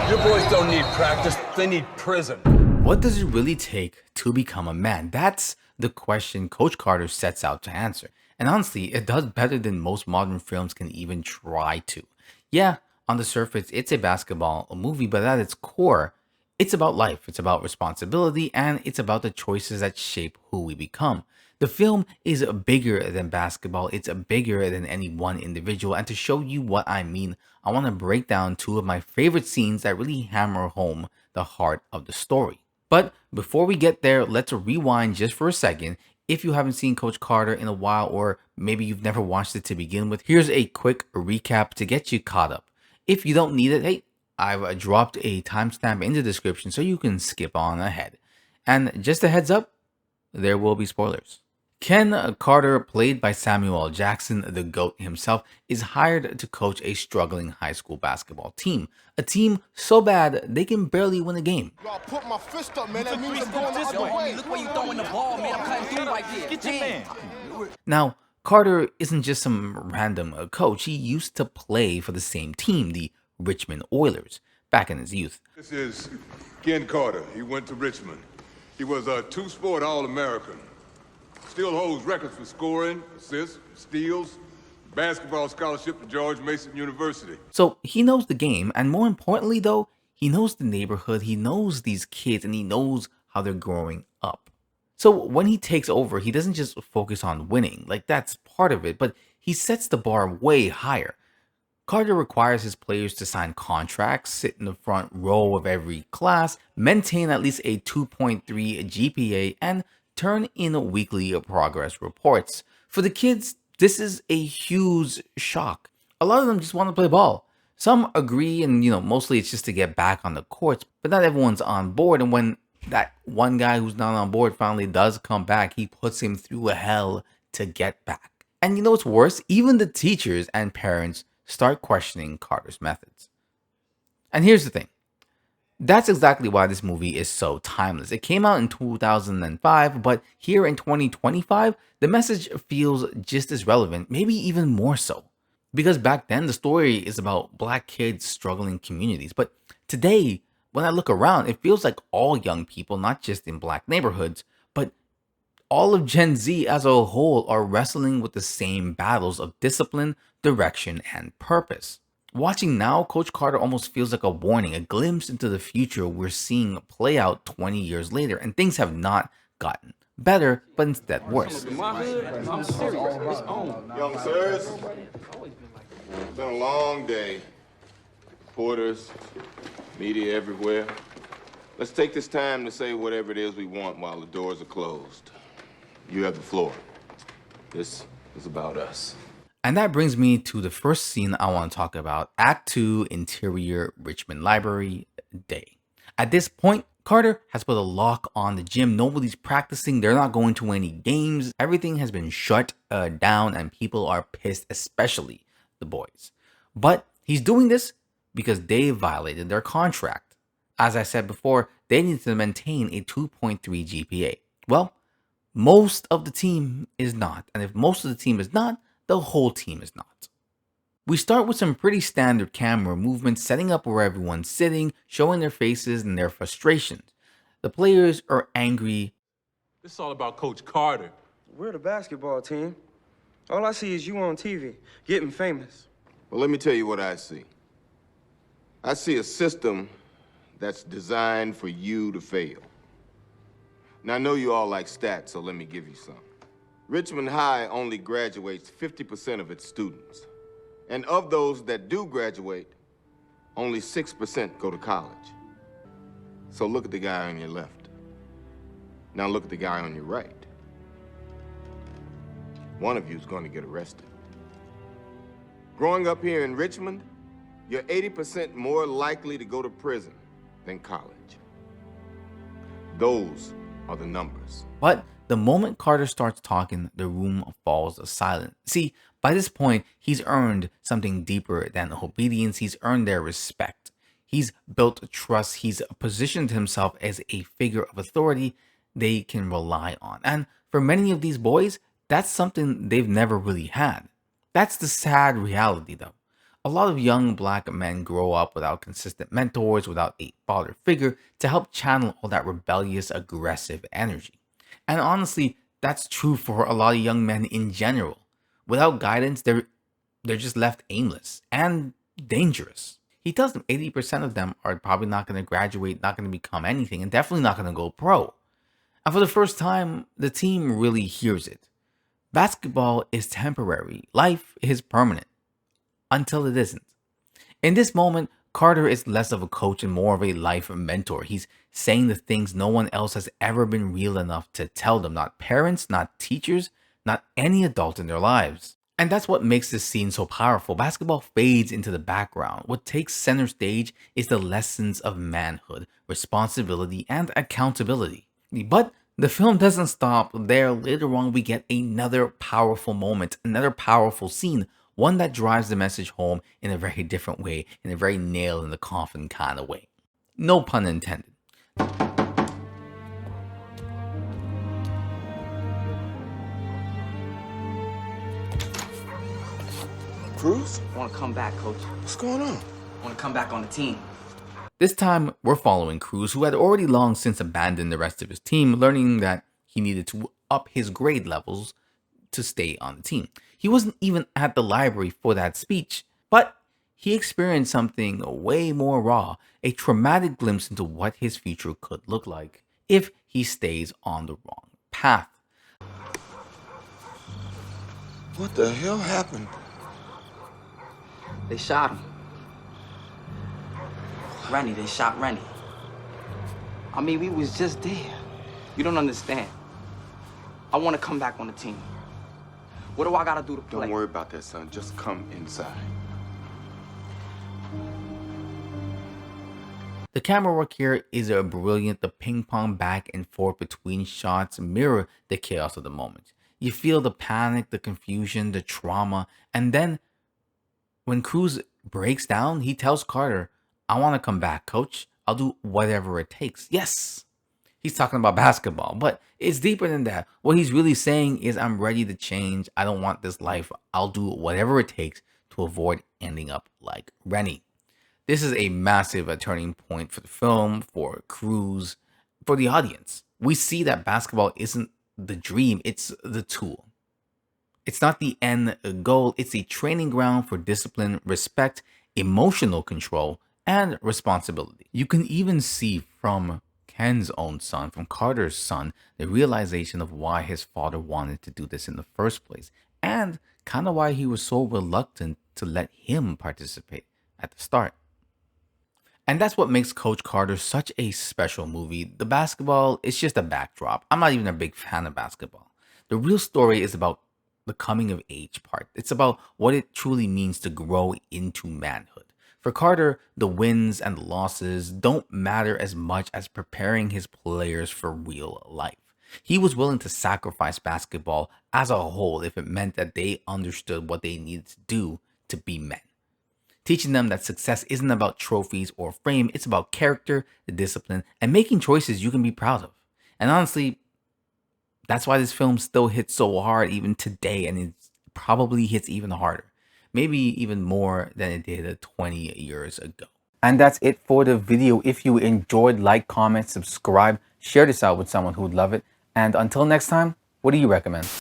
Your boys don't need practice, they need prison. What does it really take to become a man? That's the question Coach Carter sets out to answer. And honestly, it does better than most modern films can even try to. Yeah, on the surface, it's a basketball movie, but at its core, it's about life, it's about responsibility, and it's about the choices that shape who we become. The film is bigger than basketball, it's bigger than any one individual. And to show you what I mean, I want to break down two of my favorite scenes that really hammer home the heart of the story. But before we get there, let's rewind just for a second. If you haven't seen Coach Carter in a while, or maybe you've never watched it to begin with, here's a quick recap to get you caught up. If you don't need it, hey, I've dropped a timestamp in the description so you can skip on ahead. And just a heads up, there will be spoilers. Ken Carter, played by Samuel L. Jackson, the GOAT himself, is hired to coach a struggling high school basketball team. A team so bad they can barely win a game. Y'all put my fist up, man. That means I'm going the other way. Look where you throwing the ball, man. I'm cutting through right there. Get your man. Now, Carter isn't just some random coach. He used to play for the same team, the Richmond Oilers, back in his youth. This is Ken Carter. He went to Richmond. He was a two-sport All-American. Still holds records for scoring, assists, steals, basketball scholarship to George Mason University. So he knows the game, and more importantly though, he knows the neighborhood, he knows these kids, and he knows how they're growing up. So when he takes over, he doesn't just focus on winning, like that's part of it, but he sets the bar way higher. Carter requires his players to sign contracts, sit in the front row of every class, maintain at least a 2.3 GPA, and turn in weekly progress reports. For the kids, this is a huge shock. A lot of them just want to play ball. Some agree, and mostly it's just to get back on the courts, but not everyone's on board. And when that one guy who's not on board finally does come back, he puts him through a hell to get back. And you know what's worse? Even the teachers and parents start questioning Carter's methods. And here's the thing. That's exactly why this movie is so timeless. It came out in 2005, but here in 2025, the message feels just as relevant, maybe even more so. Because back then, the story is about Black kids struggling communities. But today, when I look around, it feels like all young people, not just in Black neighborhoods, but all of Gen Z as a whole are wrestling with the same battles of discipline, direction, and purpose. Watching now, Coach Carter almost feels like a warning, a glimpse into the future we're seeing play out 20 years later, and things have not gotten better, but instead worse. Manhood, I'm serious. It's on. Young sirs, it's been a long day. Reporters, media everywhere. Let's take this time to say whatever it is we want while the doors are closed. You have the floor. This is about us. And that brings me to the first scene I want to talk about, Act 2, Interior Richmond Library, Day. At this point, Carter has put a lock on the gym. Nobody's practicing. They're not going to any games. Everything has been shut down, and people are pissed, especially the boys. But he's doing this because they violated their contract. As I said before, they need to maintain a 2.3 GPA. Well, most of the team is not. And if most of the team is not, the whole team is not. We start with some pretty standard camera movements, setting up where everyone's sitting, showing their faces and their frustrations. The players are angry. This is all about Coach Carter. We're the basketball team. All I see is you on TV, getting famous. Well, let me tell you what I see. I see a system that's designed for you to fail. Now, I know you all like stats, so let me give you some. Richmond High only graduates 50% of its students. And of those that do graduate, only 6% go to college. So look at the guy on your left. Now look at the guy on your right. One of you is going to get arrested. Growing up here in Richmond, you're 80% more likely to go to prison than college. Those are the numbers. But the moment Carter starts talking, the room falls silent. See, by this point, he's earned something deeper than obedience. He's earned their respect. He's built trust. He's positioned himself as a figure of authority they can rely on. And for many of these boys, that's something they've never really had. That's the sad reality, though. A lot of young black men grow up without consistent mentors, without a father figure to help channel all that rebellious, aggressive energy. And honestly, that's true for a lot of young men in general. Without guidance, they're just left aimless and dangerous. He tells them 80% of them are probably not going to graduate, not going to become anything, and definitely not going to go pro. And for the first time, the team really hears it. Basketball is temporary. Life is permanent. Until it isn't. In this moment, Carter is less of a coach and more of a life mentor. He's saying the things no one else has ever been real enough to tell them. Not parents, not teachers, not any adult in their lives. And that's what makes this scene so powerful. Basketball fades into the background. What takes center stage is the lessons of manhood, responsibility, and accountability. But the film doesn't stop there. Later on, we get another powerful moment, another powerful scene, one that drives the message home in a very different way, in a very nail in the coffin kind of way. No pun intended. Cruz? I want to come back, coach. What's going on? I want to come back on the team. This time, we're following Cruz, who had already long since abandoned the rest of his team, learning that he needed to up his grade levels to stay on the team. He wasn't even at the library for that speech, but he experienced something way more raw, a traumatic glimpse into what his future could look like if he stays on the wrong path. What the hell happened? They shot him. Rennie, they shot Rennie. I mean, we was just there. You don't understand. I want to come back on the team. What do I gotta do to play? Don't worry about that, son. Just come inside. The camera work here is brilliant. The ping pong back and forth between shots mirror the chaos of the moment. You feel the panic, the confusion, the trauma, and then when Cruz breaks down, he tells Carter, I want to come back, coach. I'll do whatever it takes. Yes, he's talking about basketball, but it's deeper than that. What he's really saying is, I'm ready to change. I don't want this life. I'll do whatever it takes to avoid ending up like Rennie. This is a massive turning point for the film, for Cruz, for the audience. We see that basketball isn't the dream, it's the tool. It's not the end goal. It's a training ground for discipline, respect, emotional control, and responsibility. You can even see from Ken's own son, from Carter's son, the realization of why his father wanted to do this in the first place, and kind of why he was so reluctant to let him participate at the start. And that's what makes Coach Carter such a special movie. The basketball is just a backdrop. I'm not even a big fan of basketball. The real story is about the coming of age part. It's about what it truly means to grow into manhood. For Carter, the wins and the losses don't matter as much as preparing his players for real life. He was willing to sacrifice basketball as a whole if it meant that they understood what they needed to do to be men. Teaching them that success isn't about trophies or fame, it's about character, the discipline, and making choices you can be proud of. And honestly, that's why this film still hits so hard even today, and it probably hits even harder. Maybe even more than it did 20 years ago. And that's it for the video. If you enjoyed, like, comment, subscribe, share this out with someone who would love it. And until next time, what do you recommend?